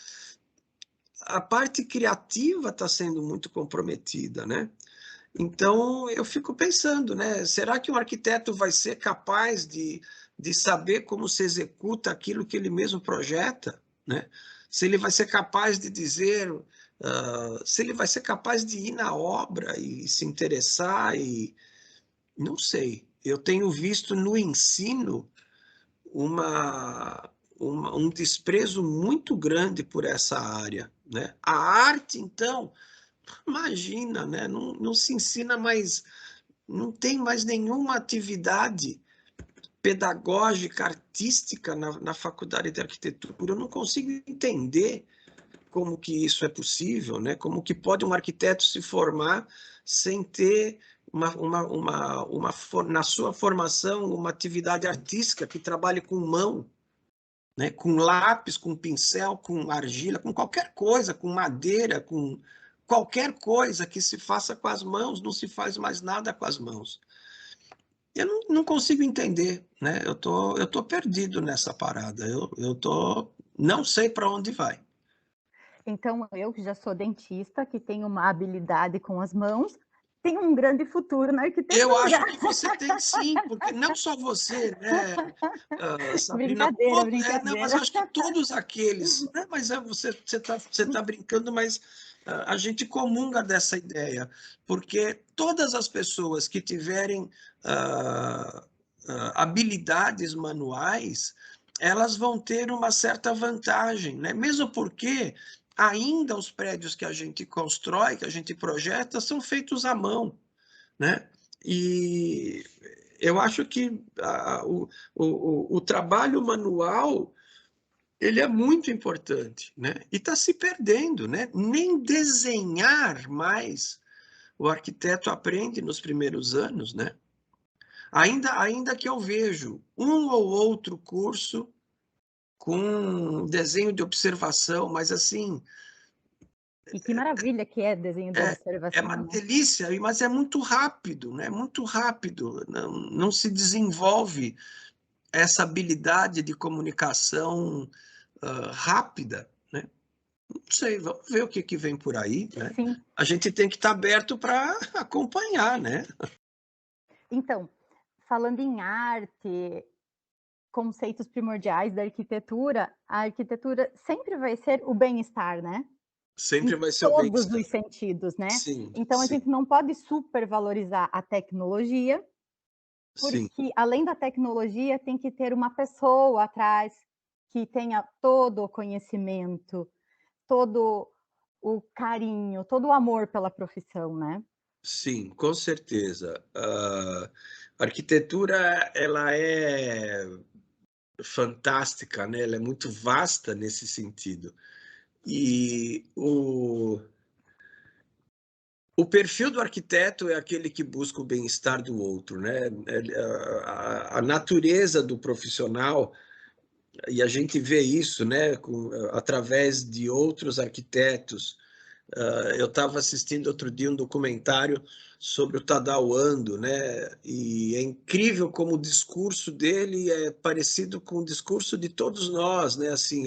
a parte criativa está sendo muito comprometida, né? Então, eu fico pensando, né? Será que o arquiteto vai ser capaz de saber como se executa aquilo que ele mesmo projeta, né? Se ele vai ser capaz de dizer, se ele vai ser capaz de ir na obra e se interessar e não sei. Eu tenho visto no ensino uma, um desprezo muito grande por essa área, né? A arte, então, imagina, né? Não se ensina mais, não tem mais nenhuma atividade pedagógica, artística na faculdade de arquitetura. Eu não consigo entender como que isso é possível, né? Como que pode um arquiteto se formar sem ter na sua formação uma atividade artística que trabalhe com mão, né? Com lápis, com pincel, com argila, com qualquer coisa, com madeira, com qualquer coisa que se faça com as mãos, não se faz mais nada com as mãos. Eu não consigo entender, né? Eu tô perdido nessa parada. Não sei para onde vai. Então, eu que já sou dentista, que tenho uma habilidade com as mãos, tenho um grande futuro na Eu arquitetura. acho que você tem sim, porque não só você, né, Sabrina, Brincadeira, não, mas brincadeira. eu acho que todos aqueles, né, mas você tá brincando, mas a gente comunga dessa ideia, porque todas as pessoas que tiverem habilidades manuais, elas vão ter uma certa vantagem, né? Mesmo porque ainda os prédios que a gente constrói, que a gente projeta, são feitos à mão, né? E eu acho que o trabalho manual ele é muito importante, né? E está se perdendo, né? Nem desenhar mais o arquiteto aprende nos primeiros anos, né? Ainda que eu vejo um ou outro curso com desenho de observação, mas assim, E que maravilha que é desenho de é observação, uma né? delícia, mas é muito rápido, né? Muito rápido, não se desenvolve essa habilidade de comunicação rápida, né? Não sei, vamos ver o que vem por aí, né? Sim. A gente tem que estar aberto para acompanhar, né? Então, falando em arte, conceitos primordiais da arquitetura, a arquitetura sempre vai ser o bem-estar, né? Em Sempre vai ser o todos bem-estar. os sentidos, né? Sim, Então a sim, gente não pode supervalorizar a tecnologia, sim, porque além da tecnologia tem que ter uma pessoa atrás que tenha todo o conhecimento, todo o carinho, todo o amor pela profissão, né? sim, com certeza. A arquitetura, ela é fantástica, né? Ela é muito vasta nesse sentido. E o perfil do arquiteto é aquele que busca o bem-estar do outro, né? A natureza do profissional, e a gente vê isso, né, através de outros arquitetos. Eu estava assistindo outro dia um documentário sobre o Tadao Ando, né? E é incrível como o discurso dele é parecido com o discurso de todos nós, né? Assim,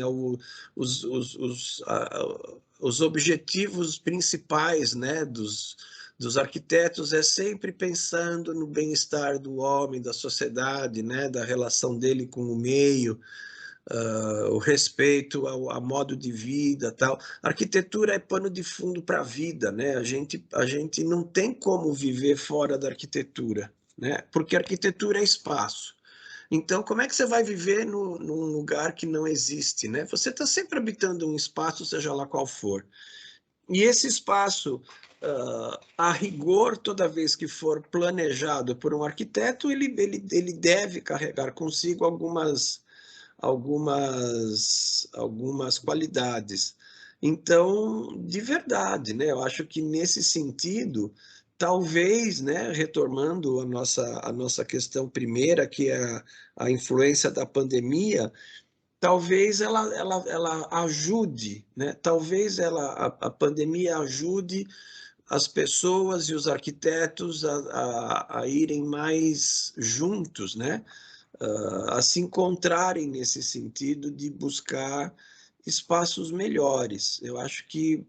os objetivos principais, né, dos arquitetos é sempre pensando no bem-estar do homem, da sociedade, né, da relação dele com o meio, o respeito ao modo de vida, tal. A arquitetura é pano de fundo para a vida, né? A gente não tem como viver fora da arquitetura, né? Porque a arquitetura é espaço. Então, como é que você vai viver num lugar que não existe, né? Você está sempre habitando um espaço, seja lá qual for. E esse espaço, a rigor, toda vez que for planejado por um arquiteto, ele deve carregar consigo algumas qualidades. Então, de verdade, né? Eu acho que nesse sentido talvez, né, retomando a nossa questão primeira, que é a influência da pandemia, talvez ela ajude, né, talvez a pandemia ajude as pessoas e os arquitetos a irem mais juntos, né, a se encontrarem nesse sentido de buscar espaços melhores. Eu acho que,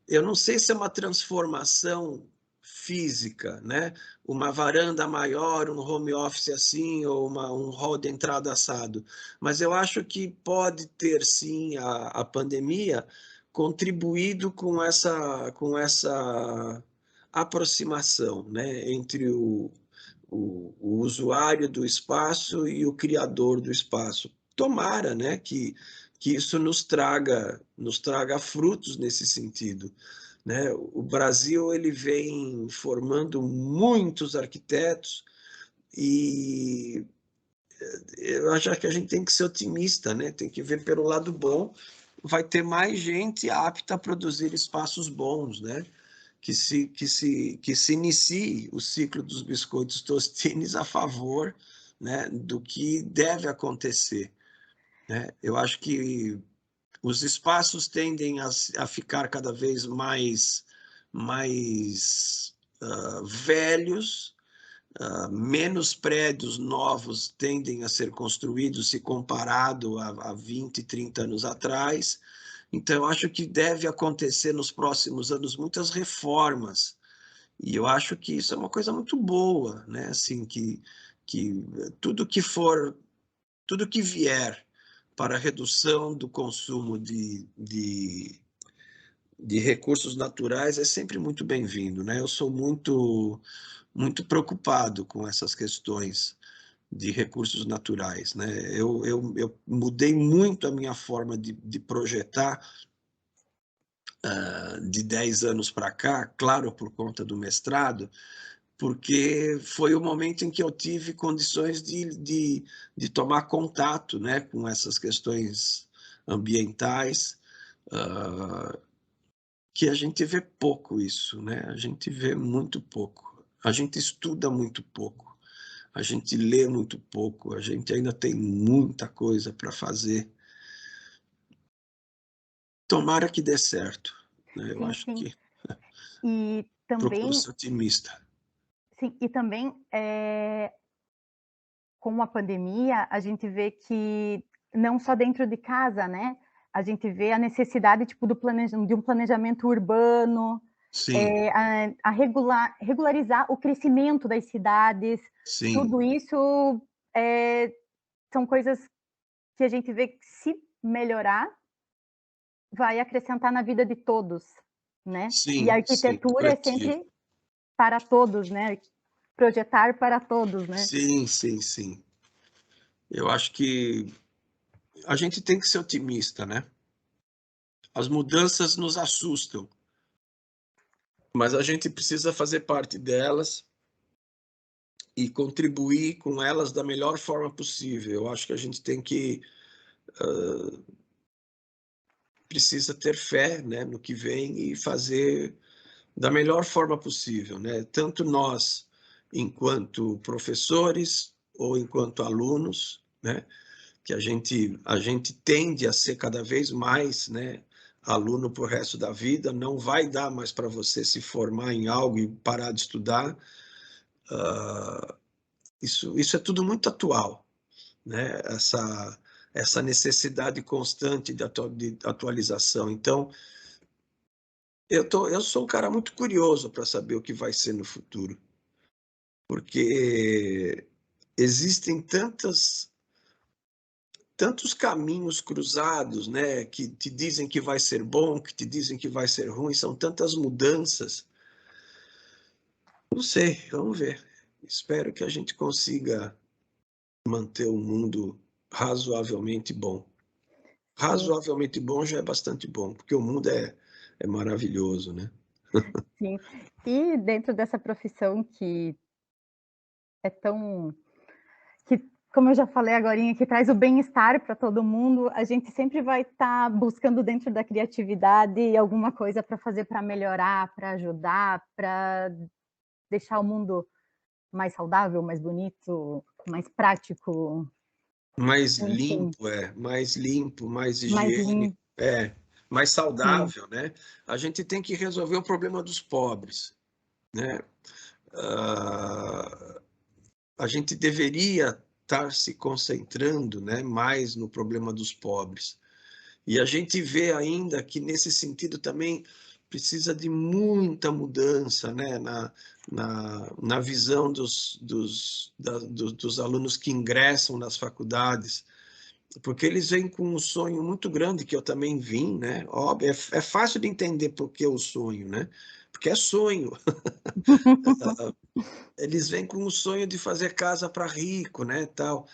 eu não sei se é uma transformação física, né? Uma varanda maior, um home office assim, ou um hall de entrada assado, mas eu acho que pode ter sim a pandemia contribuído com essa aproximação, né, entre o usuário do espaço e o criador do espaço. Tomara, né, que isso nos traga frutos nesse sentido, né? O Brasil ele vem formando muitos arquitetos e eu acho que a gente tem que ser otimista, né? Tem que ver pelo lado bom. Vai ter mais gente apta a produzir espaços bons, né? Que se inicie o ciclo dos biscoitos Tostines a favor, né, do que deve acontecer, né? Eu acho que os espaços tendem a ficar cada vez mais velhos, menos prédios novos tendem a ser construídos se comparado a 20, 30 anos atrás. Então, eu acho que deve acontecer nos próximos anos muitas reformas, e eu acho que isso é uma coisa muito boa, né? Assim, que tudo que for, tudo que vier para a redução do consumo de recursos naturais é sempre muito bem-vindo, né? Eu sou muito preocupado com essas questões de recursos naturais, né? Eu mudei muito a minha forma de projetar de 10 anos para cá, claro, por conta do mestrado, porque foi o momento em que eu tive condições de tomar contato, né, com essas questões ambientais, uh, que a gente vê pouco isso, né? A gente vê muito pouco, a gente estuda muito pouco, a gente lê muito pouco, a gente ainda tem muita coisa para fazer. Tomara que dê certo, né? Eu Sim, acho sim. que E procuro também, ser otimista. sim, e também com a pandemia, a gente vê que não só dentro de casa, né? A gente vê a necessidade tipo de um planejamento urbano, Sim, regularizar o crescimento das cidades. sim, Tudo isso são coisas que a gente vê que se melhorar, vai acrescentar na vida de todos, né? E a sim, sim, arquitetura é coletivo. sempre para todos, né? Projetar para todos, né? Sim, sim, sim. Eu acho que a gente tem que ser otimista, né? As mudanças nos assustam, mas a gente precisa fazer parte delas e contribuir com elas da melhor forma possível. Eu acho que a gente tem que precisa ter fé, né, no que vem e fazer da melhor forma possível, né? Tanto nós, enquanto professores ou enquanto alunos, né? Que a gente tende a ser cada vez mais, né, aluno para o resto da vida, não vai dar mais para você se formar em algo e parar de estudar. Isso é tudo muito atual, né? Essa necessidade constante de atualização. Então, eu sou um cara muito curioso para saber o que vai ser no futuro, porque existem tantos caminhos cruzados, né, que te dizem que vai ser bom, que te dizem que vai ser ruim, são tantas mudanças. Não sei, vamos ver. Espero que a gente consiga manter o mundo razoavelmente bom. Sim, Razoavelmente bom já é bastante bom, porque o mundo é maravilhoso, né? sim. E dentro dessa profissão que é tão que, como eu já falei agorinha, que traz o bem-estar para todo mundo, a gente sempre vai estar buscando dentro da criatividade alguma coisa para fazer para melhorar, para ajudar, para deixar o mundo mais saudável, mais bonito, mais prático, Mais enfim, limpo, mais limpo, mais mais higiênico, limpo, mais sim. saudável, né? A gente tem que resolver o problema dos pobres, né? Ah, a gente deveria estar se concentrando, né, mais no problema dos pobres. E a gente vê ainda que, nesse sentido, também precisa de muita mudança, né, na visão dos alunos que ingressam nas faculdades, porque eles vêm com um sonho muito grande, que eu também vim, né? Óbvio, é fácil de entender por que o sonho, né? Porque é sonho. Eles vêm com o sonho de fazer casa para rico, né, tal.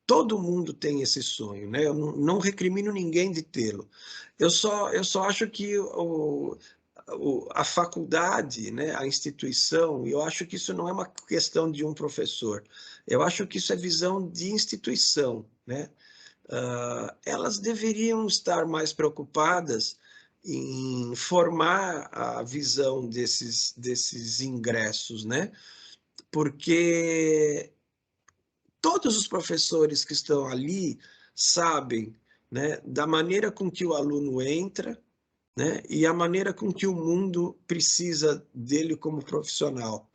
Todo mundo tem esse sonho, né? Eu não recrimino ninguém de tê-lo. Eu só acho que a faculdade, né, a instituição, eu acho que isso não é uma questão de um professor. Eu acho que isso é visão de instituição, né? Elas deveriam estar mais preocupadas em formar a visão desses ingressos, né? Porque todos os professores que estão ali sabem, né, da maneira com que o aluno entra, né, e a maneira com que o mundo precisa dele como profissional.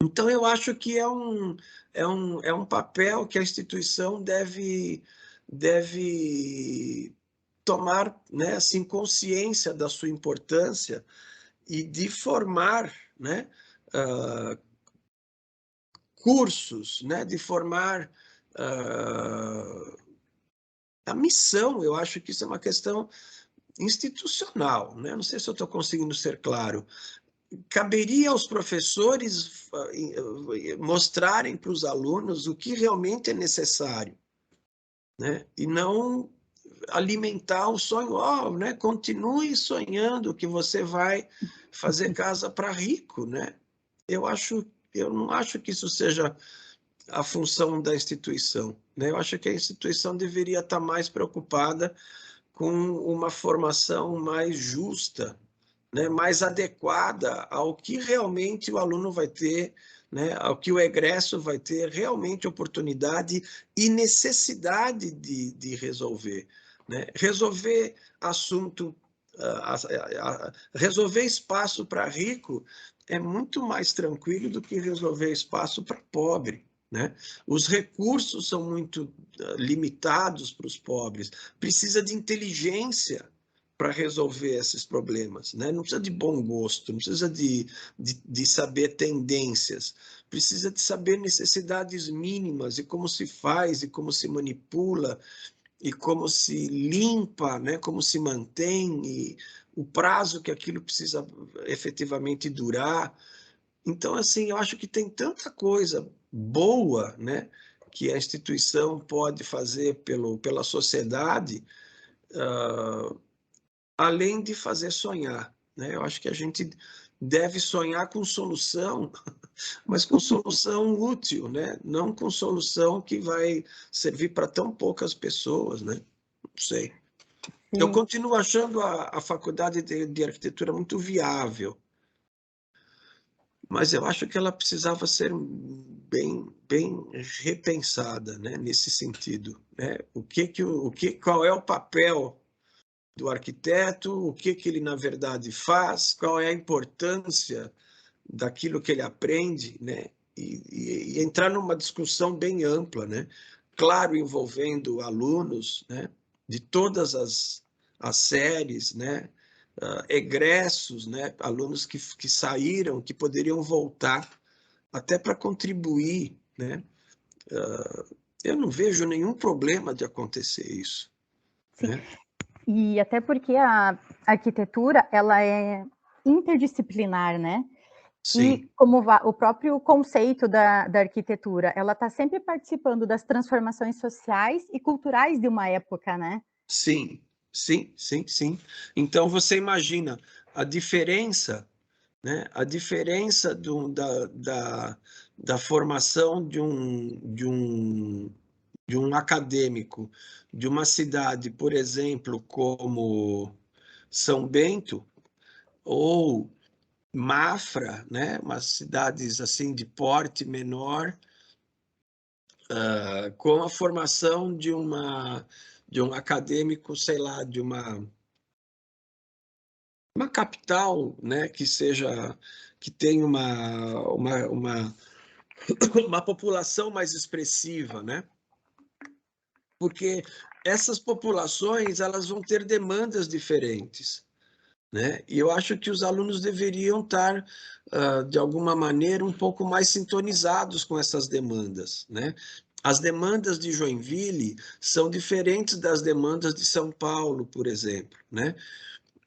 Então, eu acho que é um papel que a instituição deve tomar, né, assim, consciência da sua importância e de formar, né, uh, cursos, né, de formar a missão. Eu acho que isso é uma questão institucional, né? Não sei se eu estou conseguindo ser claro. Caberia aos professores mostrarem para os alunos o que realmente é necessário, né? E não alimentar o sonho, né? Continue sonhando que você vai fazer casa para rico, né? Eu não acho que isso seja a função da instituição, né? Eu acho que a instituição deveria estar mais preocupada com uma formação mais justa, né? Mais adequada ao que realmente o aluno vai ter, né? Ao que o egresso vai ter realmente oportunidade e necessidade de resolver, né? Resolver assunto, resolver espaço para rico é muito mais tranquilo do que resolver espaço para pobre, né? Os recursos são muito limitados para os pobres. Precisa de inteligência para resolver esses problemas, né? Não precisa de bom gosto, não precisa de saber tendências, precisa de saber necessidades mínimas e como se faz, e como se manipula, e como se limpa, né? Como se mantém, e o prazo que aquilo precisa efetivamente durar. Então, assim, eu acho que tem tanta coisa boa, né, que a instituição pode fazer pela sociedade, uh, além de fazer sonhar, né? Eu acho que a gente deve sonhar com solução, mas com solução útil, né? Não com solução que vai servir para tão poucas pessoas, né? Não sei. Eu Sim, continuo achando a faculdade de arquitetura muito viável, mas eu acho que ela precisava ser bem repensada, né, nesse sentido, né? Qual é o papel do arquiteto, o que ele na verdade faz, qual é a importância daquilo que ele aprende, né? E entrar numa discussão bem ampla, né? Claro, envolvendo alunos, né? De todas as séries, né? Egressos, né? Alunos que saíram, que poderiam voltar até para contribuir, né? Eu não vejo nenhum problema de acontecer isso, sim. né? E até porque a arquitetura, ela é interdisciplinar, né? E Sim, como o próprio conceito da arquitetura, ela está sempre participando das transformações sociais e culturais de uma época, né? sim, sim. Então você imagina a diferença, né? A diferença da formação de um acadêmico de uma cidade, por exemplo, como São Bento, ou Mafra, né, umas cidades assim de porte menor, com a formação de um acadêmico, sei lá, de uma capital, né, que tenha uma população mais expressiva, né? Porque essas populações, elas vão ter demandas diferentes, né? E eu acho que os alunos deveriam estar, de alguma maneira, um pouco mais sintonizados com essas demandas, né? As demandas de Joinville são diferentes das demandas de São Paulo, por exemplo, né?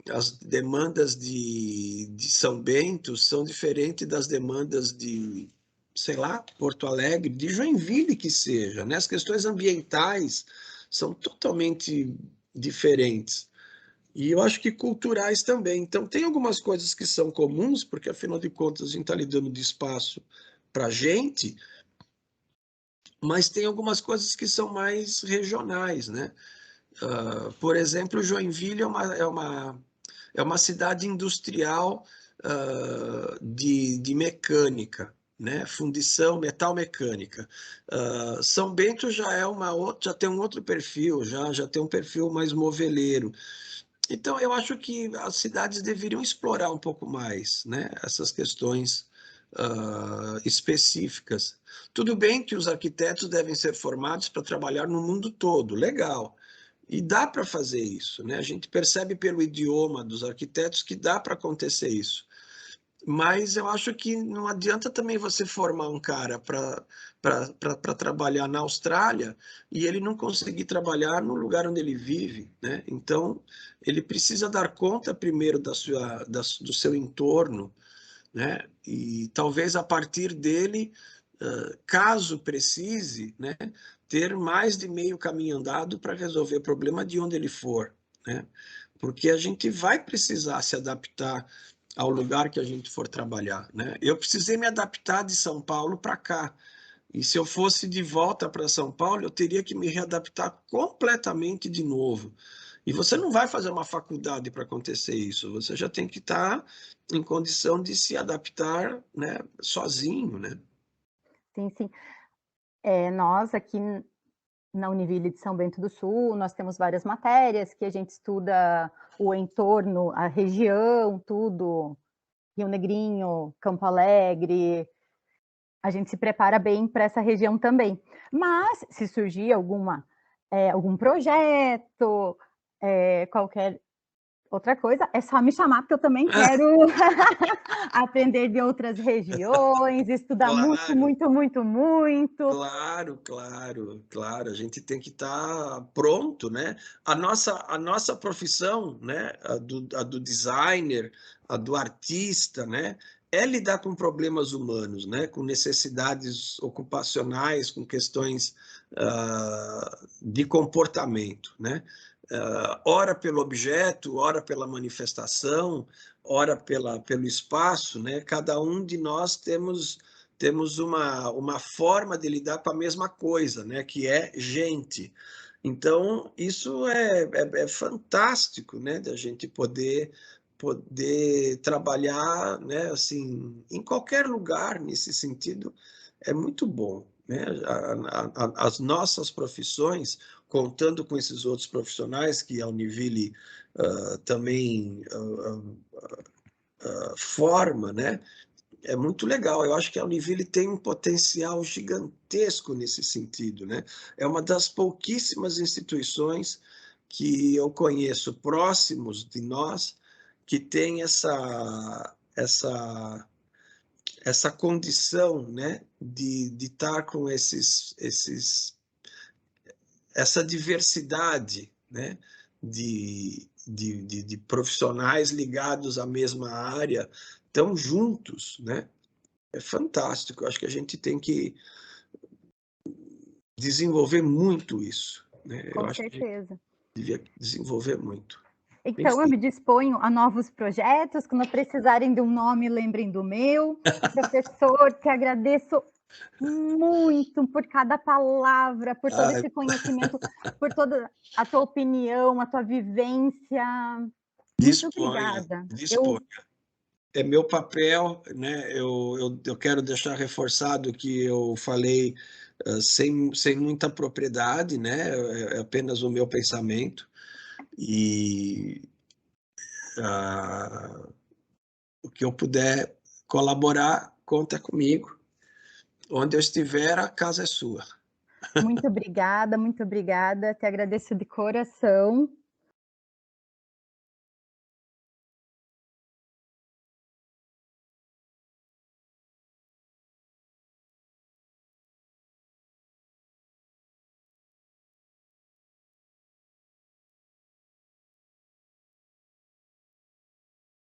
As demandas de São Bento são diferentes das demandas de, sei lá, Porto Alegre, de Joinville que seja, né? As questões ambientais são totalmente diferentes. E eu acho que culturais também. Então, tem algumas coisas que são comuns, porque afinal de contas a gente está lidando de espaço para a gente, mas tem algumas coisas que são mais regionais, né? Por exemplo, Joinville é uma cidade industrial de mecânica, né? Fundição metal mecânica. São Bento já tem um outro perfil, já tem um perfil mais moveleiro. Então, eu acho que as cidades deveriam explorar um pouco mais, né, essas questões específicas. Tudo bem que os arquitetos devem ser formados para trabalhar no mundo todo, legal. E dá para fazer isso, né? A gente percebe pelo idioma dos arquitetos que dá para acontecer isso. Mas eu acho que não adianta também você formar um cara para trabalhar na Austrália e ele não conseguir trabalhar no lugar onde ele vive, né? Então, ele precisa dar conta primeiro do seu entorno, né? E talvez a partir dele, caso precise, né, ter mais de meio caminho andado para resolver o problema de onde ele for, né? Porque a gente vai precisar se adaptar ao lugar que a gente for trabalhar, né? Eu precisei me adaptar de São Paulo para cá. E se eu fosse de volta para São Paulo, eu teria que me readaptar completamente de novo. E você não vai fazer uma faculdade para acontecer isso. Você já tem que estar em condição de se adaptar, né, sozinho, né? Sim, sim. Nós aqui na Univille de São Bento do Sul, nós temos várias matérias que a gente estuda o entorno, a região, tudo, Rio Negrinho, Campo Alegre, a gente se prepara bem para essa região também. Mas, se surgir algum projeto, qualquer outra coisa, é só me chamar, porque eu também quero aprender de outras regiões, estudar muito, Claro, muito, muito, muito. claro, claro, claro. A gente tem que estar pronto, né? A nossa profissão, né? A do designer, a do artista, né? É lidar com problemas humanos, né? Com necessidades ocupacionais, com questões de comportamento, né? Ora pelo objeto, ora pela manifestação, ora pelo espaço, né? Cada um de nós temos uma forma de lidar com a mesma coisa, né? Que é gente. Então, isso é fantástico, né? Da gente poder trabalhar, né? Assim, em qualquer lugar nesse sentido, é muito bom, né? As nossas profissões, contando com esses outros profissionais que a Univille também forma, né? É muito legal. Eu acho que a Univille tem um potencial gigantesco nesse sentido, né? É uma das pouquíssimas instituições que eu conheço próximos de nós que tem essa condição, né, de estar com essa diversidade, né, de profissionais ligados à mesma área, tão juntos, né? É fantástico. Eu acho que a gente tem que desenvolver muito isso, né? Eu Com acho que a gente certeza. devia desenvolver muito. Então, eu Enfim. me disponho a novos projetos, quando precisarem de um nome, lembrem do meu. Professor, te agradeço muito por cada palavra, por todo Ai, esse conhecimento, por toda a tua opinião, a tua vivência. Muito disponha, obrigada. Eu disponha. é meu papel, né? Eu quero deixar reforçado que eu falei sem muita propriedade, né? É apenas o meu pensamento. E o que eu puder colaborar, conta comigo. Onde eu estiver, a casa é sua. Muito obrigada, te agradeço de coração